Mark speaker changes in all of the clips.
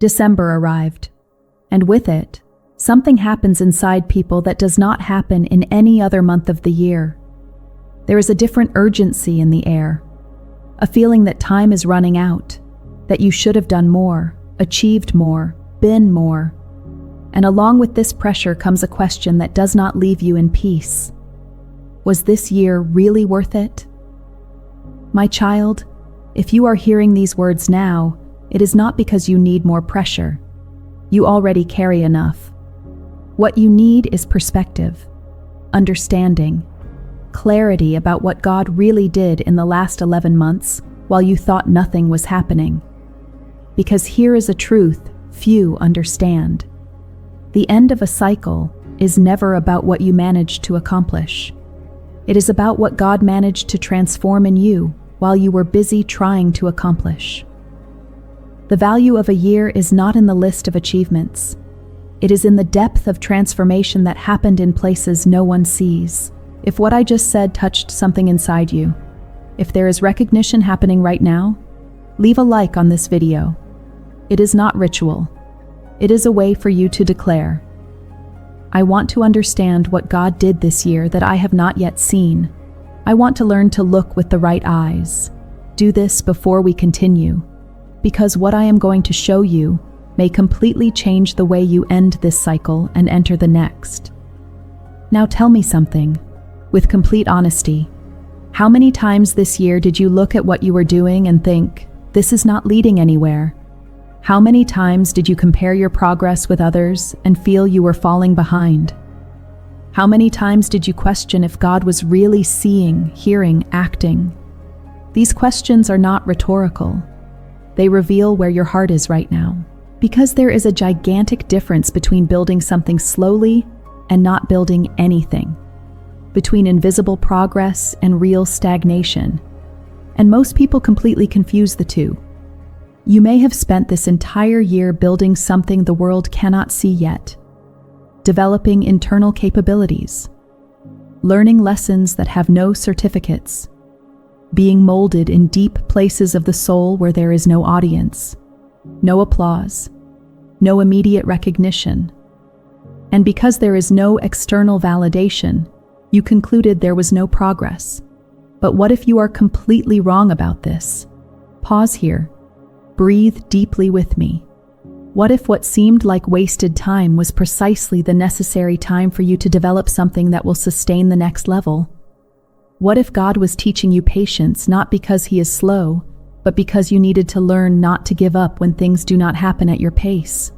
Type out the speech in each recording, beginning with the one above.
Speaker 1: December arrived, and with it, something happens inside people that does not happen in any other month of the year. There is a different urgency in the air, a feeling that time is running out, that you should have done more, achieved more, been more. And along with this pressure comes a question that does not leave you in peace. Was this year really worth it? My child, if you are hearing these words now, it is not because you need more pressure. You already carry enough. What you need is perspective, understanding, clarity about what God really did in the last 11 months while you thought nothing was happening. Because here is a truth few understand. The end of a cycle is never about what you managed to accomplish. It is about what God managed to transform in you while you were busy trying to accomplish. The value of a year is not in the list of achievements. It is in the depth of transformation that happened in places no one sees. If what I just said touched something inside you, if there is recognition happening right now, leave a like on this video. It is not ritual. It is a way for you to declare, I want to understand what God did this year that I have not yet seen. I want to learn to look with the right eyes. Do this before we continue, because what I am going to show you may completely change the way you end this cycle and enter the next. Now tell me something, with complete honesty. How many times this year did you look at what you were doing and think, this is not leading anywhere? How many times did you compare your progress with others and feel you were falling behind? How many times did you question if God was really seeing, hearing, acting? These questions are not rhetorical. They reveal where your heart is right now. Because there is a gigantic difference between building something slowly and not building anything, between invisible progress and real stagnation. And most people completely confuse the two. You may have spent this entire year building something the world cannot see yet, developing internal capabilities, learning lessons that have no certificates, being molded in deep places of the soul where there is no audience, no applause, no immediate recognition. And because there is no external validation, you concluded there was no progress. But what if you are completely wrong about this? Pause here. Breathe deeply with me. What if what seemed like wasted time was precisely the necessary time for you to develop something that will sustain the next level? What if God was teaching you patience not because He is slow, but because you needed to learn not to give up when things do not happen at your pace?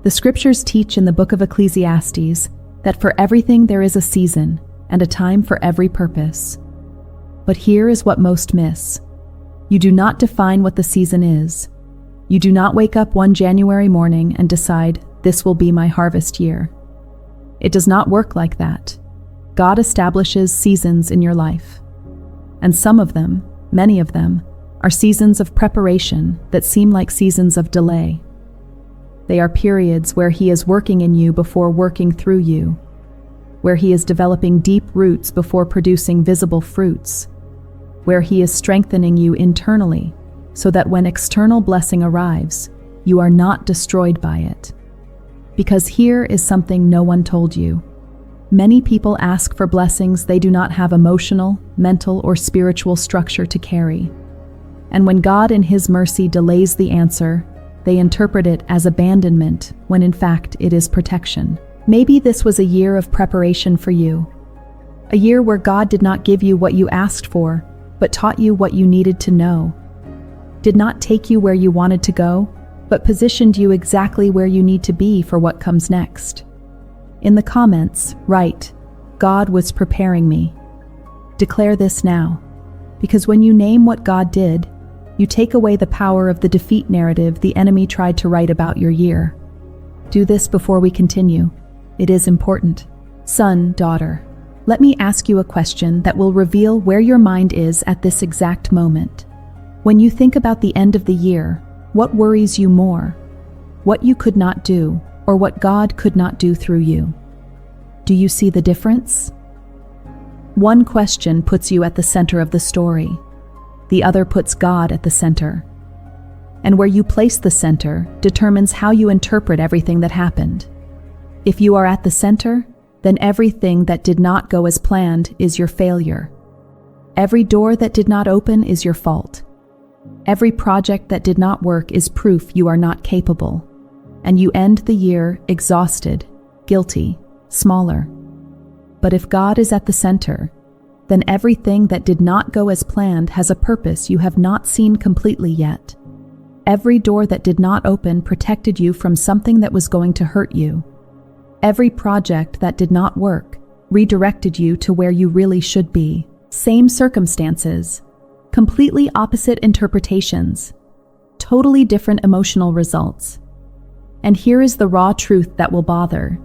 Speaker 1: The scriptures teach in the book of Ecclesiastes that for everything there is a season and a time for every purpose. But here is what most miss. You do not define what the season is. You do not wake up one January morning and decide, this will be my harvest year. It does not work like that. God establishes seasons in your life. And some of them, many of them, are seasons of preparation that seem like seasons of delay. They are periods where He is working in you before working through you, where He is developing deep roots before producing visible fruits, where He is strengthening you internally so that when external blessing arrives, you are not destroyed by it. Because here is something no one told you. Many people ask for blessings they do not have emotional, mental, or spiritual structure to carry. And when God in His mercy delays the answer, they interpret it as abandonment when in fact it is protection. Maybe this was a year of preparation for you. A year where God did not give you what you asked for, but taught you what you needed to know. Did not take you where you wanted to go, but positioned you exactly where you need to be for what comes next. In the comments, write, God was preparing me. Declare this now, because when you name what God did, you take away the power of the defeat narrative the enemy tried to write about your year. Do this before we continue. It is important. Son, daughter, let me ask you a question that will reveal where your mind is at this exact moment. When you think about the end of the year, what worries you more? What you could not do, or what God could not do through you? Do you see the difference? One question puts you at the center of the story. The other puts God at the center. And where you place the center determines how you interpret everything that happened. If you are at the center, then everything that did not go as planned is your failure. Every door that did not open is your fault. Every project that did not work is proof you are not capable, and you end the year exhausted, guilty, smaller. But if God is at the center, then everything that did not go as planned has a purpose you have not seen completely yet. Every door that did not open protected you from something that was going to hurt you. Every project that did not work redirected you to where you really should be. Same circumstances, completely opposite interpretations, totally different emotional results. And here is the raw truth that will bother.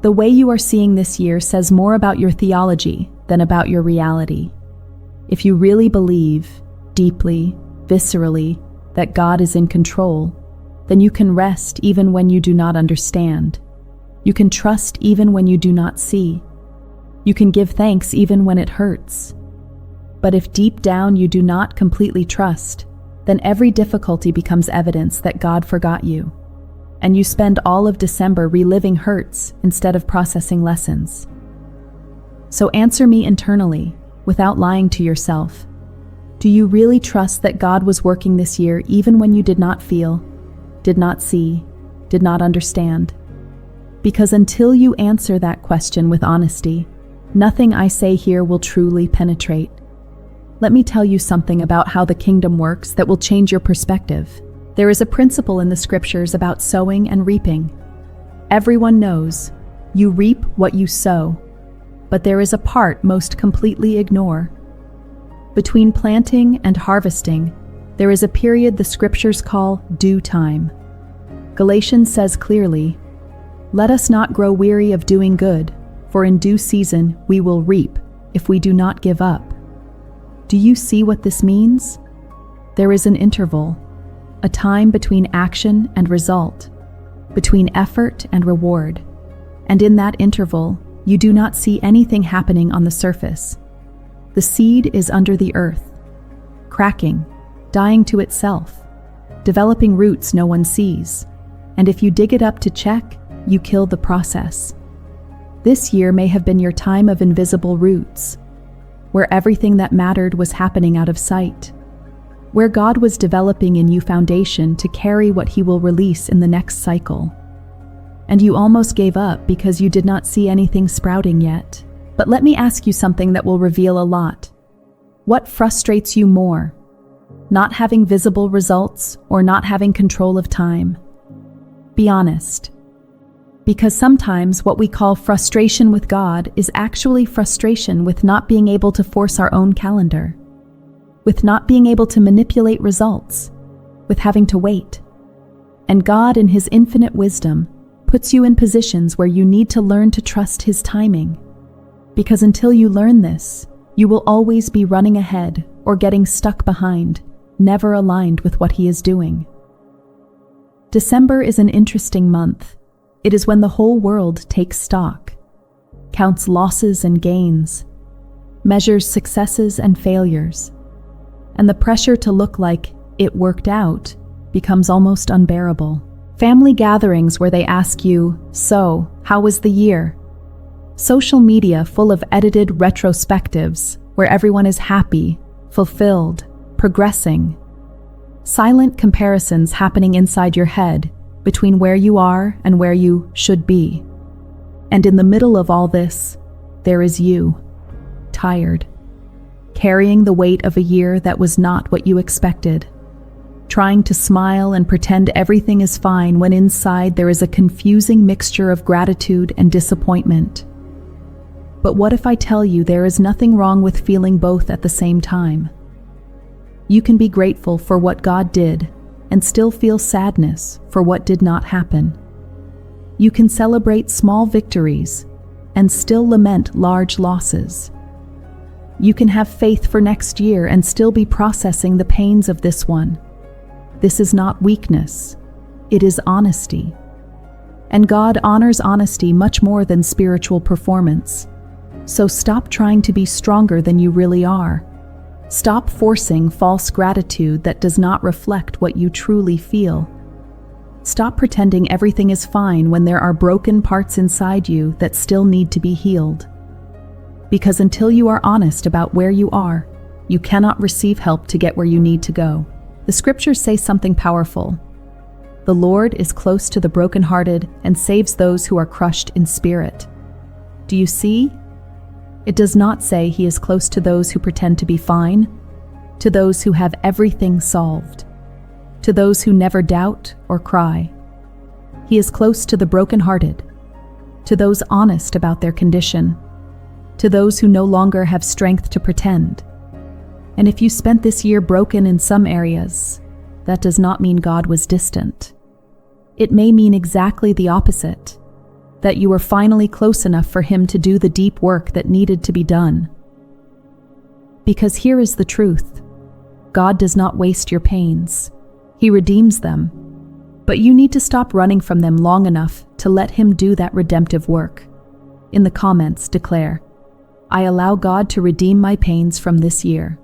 Speaker 1: The way you are seeing this year says more about your theology than about your reality. If you really believe, deeply, viscerally, that God is in control, then you can rest even when you do not understand. You can trust even when you do not see. You can give thanks even when it hurts. But if deep down you do not completely trust, then every difficulty becomes evidence that God forgot you, and you spend all of December reliving hurts instead of processing lessons. So answer me internally, without lying to yourself. Do you really trust that God was working this year even when you did not feel, did not see, did not understand? Because until you answer that question with honesty, nothing I say here will truly penetrate. Let me tell you something about how the kingdom works that will change your perspective. There is a principle in the scriptures about sowing and reaping. Everyone knows, you reap what you sow. But there is a part most completely ignore. Between planting and harvesting, there is a period the scriptures call due time. Galatians says clearly, "Let us not grow weary of doing good, for in due season we will reap, if we do not give up." Do you see what this means? There is an interval, a time between action and result, between effort and reward. And in that interval, you do not see anything happening on the surface. The seed is under the earth, cracking, dying to itself, developing roots no one sees. And if you dig it up to check, you kill the process. This year may have been your time of invisible roots, where everything that mattered was happening out of sight, where God was developing in you foundation to carry what He will release in the next cycle. And you almost gave up because you did not see anything sprouting yet. But let me ask you something that will reveal a lot. What frustrates you more? Not having visible results or not having control of time? Be honest. Because sometimes what we call frustration with God is actually frustration with not being able to force our own calendar, with not being able to manipulate results, with having to wait. And God, in His infinite wisdom, puts you in positions where you need to learn to trust His timing. Because until you learn this, you will always be running ahead or getting stuck behind, never aligned with what He is doing. December is an interesting month. It is when the whole world takes stock, counts losses and gains, measures successes and failures, and the pressure to look like it worked out becomes almost unbearable. Family gatherings where they ask you, "So, how was the year?" Social media full of edited retrospectives where everyone is happy, fulfilled, progressing. Silent comparisons happening inside your head between where you are and where you should be. And in the middle of all this, there is you, tired, carrying the weight of a year that was not what you expected, trying to smile and pretend everything is fine when inside there is a confusing mixture of gratitude and disappointment. But what if I tell you there is nothing wrong with feeling both at the same time? You can be grateful for what God did and still feel sadness for what did not happen. You can celebrate small victories and still lament large losses. You can have faith for next year and still be processing the pains of this one. This is not weakness, it is honesty. And God honors honesty much more than spiritual performance. So stop trying to be stronger than you really are. Stop forcing false gratitude that does not reflect what you truly feel. Stop pretending everything is fine when there are broken parts inside you that still need to be healed. Because until you are honest about where you are, you cannot receive help to get where you need to go. The scriptures say something powerful. The Lord is close to the brokenhearted and saves those who are crushed in spirit. Do you see? It does not say he is close to those who pretend to be fine, to those who have everything solved, to those who never doubt or cry. He is close to the brokenhearted, to those honest about their condition, to those who no longer have strength to pretend. And if you spent this year broken in some areas, that does not mean God was distant. It may mean exactly the opposite, that you were finally close enough for him to do the deep work that needed to be done. Because here is the truth. God does not waste your pains. He redeems them. But you need to stop running from them long enough to let him do that redemptive work. In the comments, declare, I allow God to redeem my pains from this year.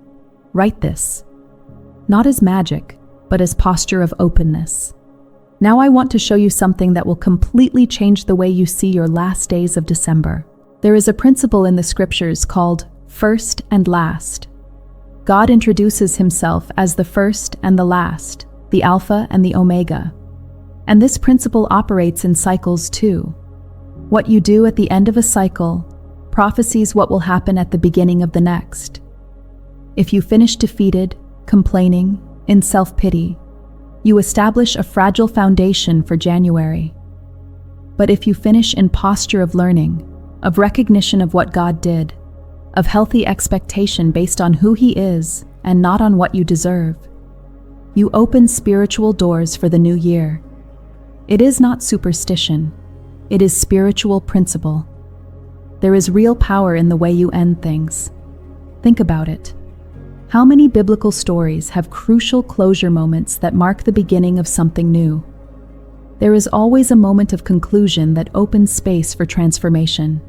Speaker 1: Write this, not as magic, but as posture of openness. Now I want to show you something that will completely change the way you see your last days of December. There is a principle in the scriptures called first and last. God introduces himself as the first and the last, the Alpha and the Omega. And this principle operates in cycles too. What you do at the end of a cycle prophesies what will happen at the beginning of the next. If you finish defeated, complaining, in self-pity, you establish a fragile foundation for January. But if you finish in posture of learning, of recognition of what God did, of healthy expectation based on who he is and not on what you deserve, you open spiritual doors for the new year. It is not superstition. It is spiritual principle. There is real power in the way you end things. Think about it. How many biblical stories have crucial closure moments that mark the beginning of something new? There is always a moment of conclusion that opens space for transformation.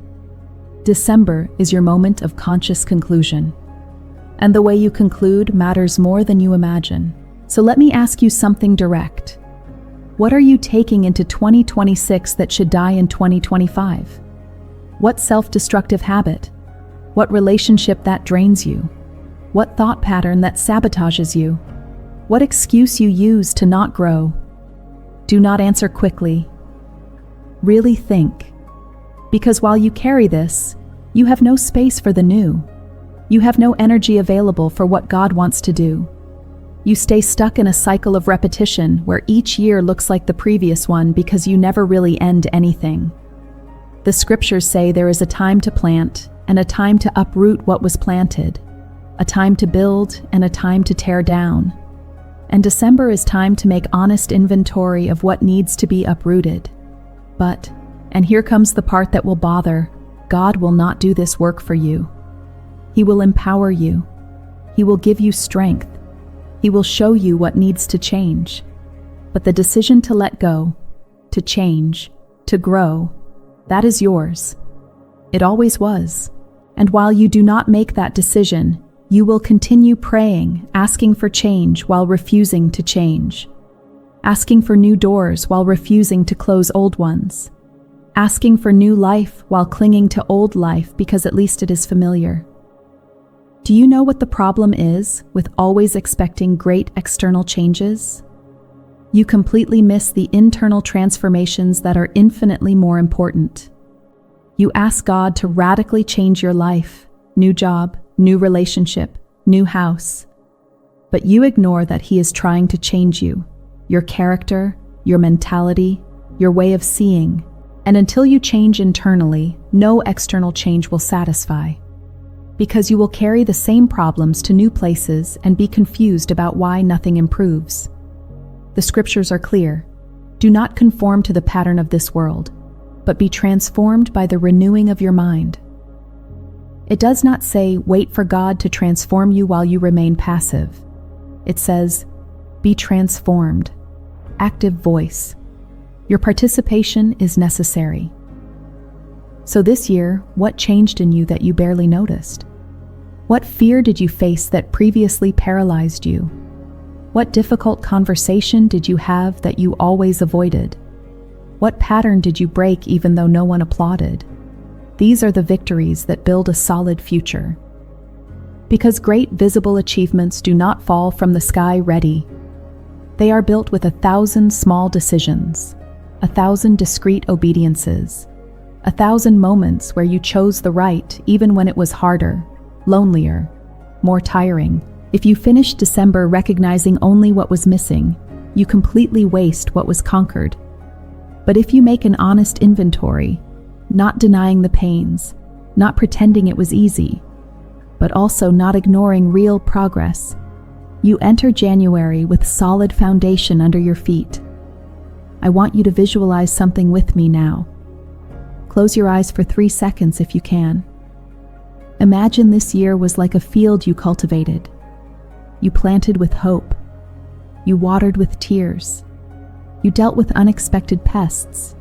Speaker 1: December is your moment of conscious conclusion. And the way you conclude matters more than you imagine. So let me ask you something direct. What are you taking into 2026 that should die in 2025? What self-destructive habit? What relationship that drains you? What thought pattern that sabotages you? What excuse you use to not grow? Do not answer quickly. Really think. Because while you carry this, you have no space for the new. You have no energy available for what God wants to do. You stay stuck in a cycle of repetition where each year looks like the previous one because you never really end anything. The scriptures say there is a time to plant and a time to uproot what was planted, a time to build and a time to tear down. And December is time to make honest inventory of what needs to be uprooted. But, and here comes the part that will bother, God will not do this work for you. He will empower you. He will give you strength. He will show you what needs to change. But the decision to let go, to change, to grow, that is yours. It always was. And while you do not make that decision, you will continue praying, asking for change while refusing to change. Asking for new doors while refusing to close old ones. Asking for new life while clinging to old life because at least it is familiar. Do you know what the problem is with always expecting great external changes? You completely miss the internal transformations that are infinitely more important. You ask God to radically change your life, new job, new relationship, new house. But you ignore that He is trying to change you, your character, your mentality, your way of seeing. And until you change internally, no external change will satisfy. Because you will carry the same problems to new places and be confused about why nothing improves. The scriptures are clear. Do not conform to the pattern of this world, but be transformed by the renewing of your mind. It does not say, wait for God to transform you while you remain passive. It says, be transformed. Active voice. Your participation is necessary. So this year, what changed in you that you barely noticed? What fear did you face that previously paralyzed you? What difficult conversation did you have that you always avoided? What pattern did you break even though no one applauded? These are the victories that build a solid future. Because great visible achievements do not fall from the sky ready. They are built with 1,000 small decisions, 1,000 discreet obediences, 1,000 moments where you chose the right even when it was harder, lonelier, more tiring. If you finish December recognizing only what was missing, you completely waste what was conquered. But if you make an honest inventory, not denying the pains, not pretending it was easy, but also not ignoring real progress, you enter January with solid foundation under your feet. I want you to visualize something with me now. Close your eyes for 3 seconds if you can. Imagine this year was like a field you cultivated. You planted with hope. You watered with tears. You dealt with unexpected pests.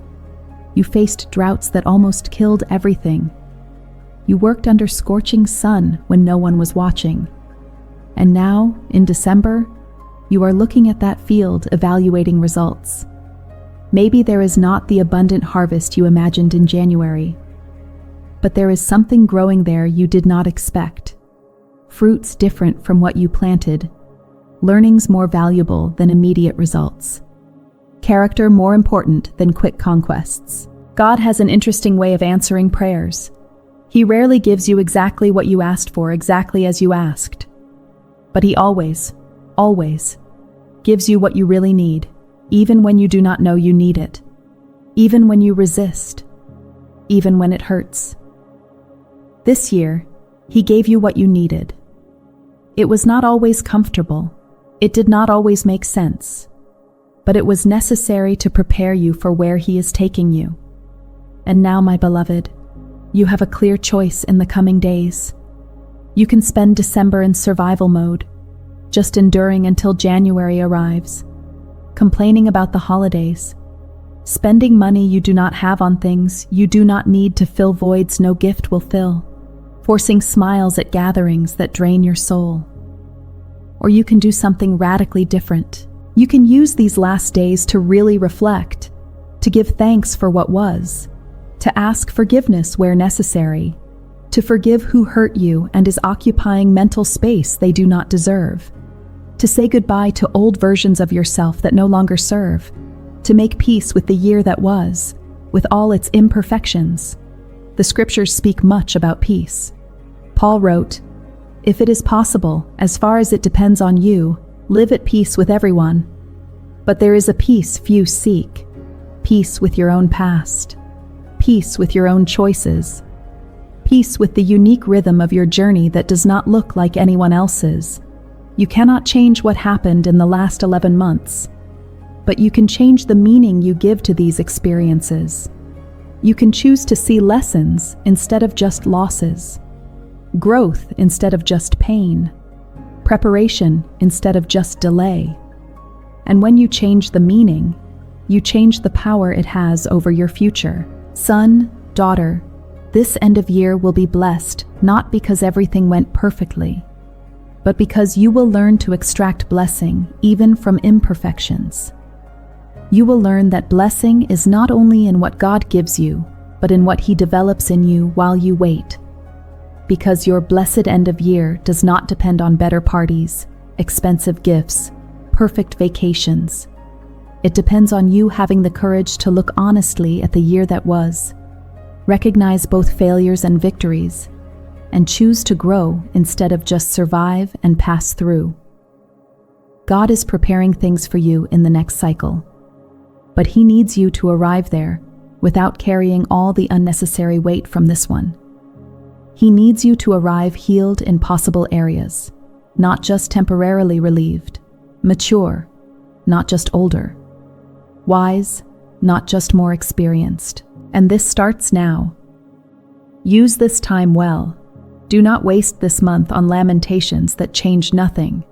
Speaker 1: You faced droughts that almost killed everything. You worked under scorching sun when no one was watching. And now, in December, you are looking at that field evaluating results. Maybe there is not the abundant harvest you imagined in January, but there is something growing there you did not expect. Fruits different from what you planted, learnings more valuable than immediate results, character more important than quick conquests. God has an interesting way of answering prayers. He rarely gives you exactly what you asked for exactly as you asked. But He always gives you what you really need, even when you do not know you need it, even when you resist, even when it hurts. This year, He gave you what you needed. It was not always comfortable. It did not always make sense. But it was necessary to prepare you for where He is taking you. And now, my beloved, you have a clear choice in the coming days. You can spend December in survival mode, just enduring until January arrives, complaining about the holidays, spending money you do not have on things you do not need to fill voids no gift will fill, forcing smiles at gatherings that drain your soul. Or you can do something radically different. You can use these last days to really reflect, to give thanks for what was, to ask forgiveness where necessary, to forgive who hurt you and is occupying mental space they do not deserve, to say goodbye to old versions of yourself that no longer serve, to make peace with the year that was, with all its imperfections. The scriptures speak much about peace. Paul wrote, "If it is possible, as far as it depends on you, live at peace with everyone. But there is a peace few seek, peace with your own past, peace with your own choices, peace with the unique rhythm of your journey that does not look like anyone else's. You cannot change what happened in the last 11 months, but you can change the meaning you give to these experiences. You can choose to see lessons instead of just losses, growth instead of just pain, preparation instead of just delay. And when you change the meaning, you change the power it has over your future. Son, daughter, this end of year will be blessed not because everything went perfectly, but because you will learn to extract blessing even from imperfections. You will learn that blessing is not only in what God gives you, but in what He develops in you while you wait. Because your blessed end of year does not depend on better parties, expensive gifts, perfect vacations. It depends on you having the courage to look honestly at the year that was, recognize both failures and victories, and choose to grow instead of just survive and pass through. God is preparing things for you in the next cycle, but He needs you to arrive there without carrying all the unnecessary weight from this one. He needs you to arrive healed in possible areas, not just temporarily relieved, mature, not just older, wise, not just more experienced. And this starts now. Use this time well. Do not waste this month on lamentations that change nothing.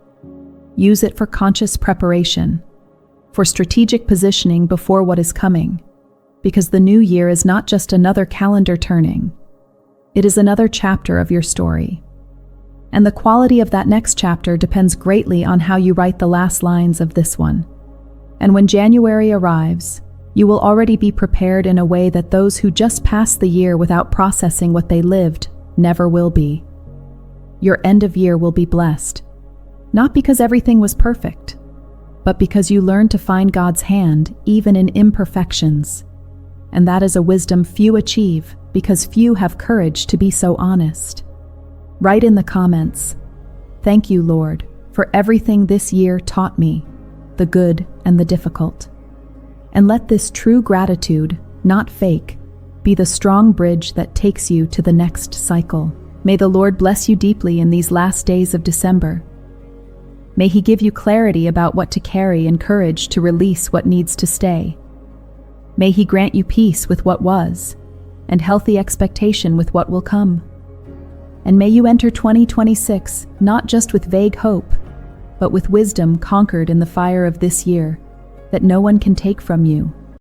Speaker 1: Use it for conscious preparation, for strategic positioning before what is coming, because the new year is not just another calendar turning. It is another chapter of your story. And the quality of that next chapter depends greatly on how you write the last lines of this one. And when January arrives, you will already be prepared in a way that those who just pass the year without processing what they lived never will be. Your end of year will be blessed, not because everything was perfect, but because you learned to find God's hand even in imperfections. And that is a wisdom few achieve because few have courage to be so honest. Write in the comments, "Thank you, Lord, for everything this year taught me, the good and the difficult." And let this true gratitude, not fake, be the strong bridge that takes you to the next cycle. May the Lord bless you deeply in these last days of December. May He give you clarity about what to carry and courage to release what needs to stay. May He grant you peace with what was, and healthy expectation with what will come. And may you enter 2026 not just with vague hope, but with wisdom conquered in the fire of this year that no one can take from you.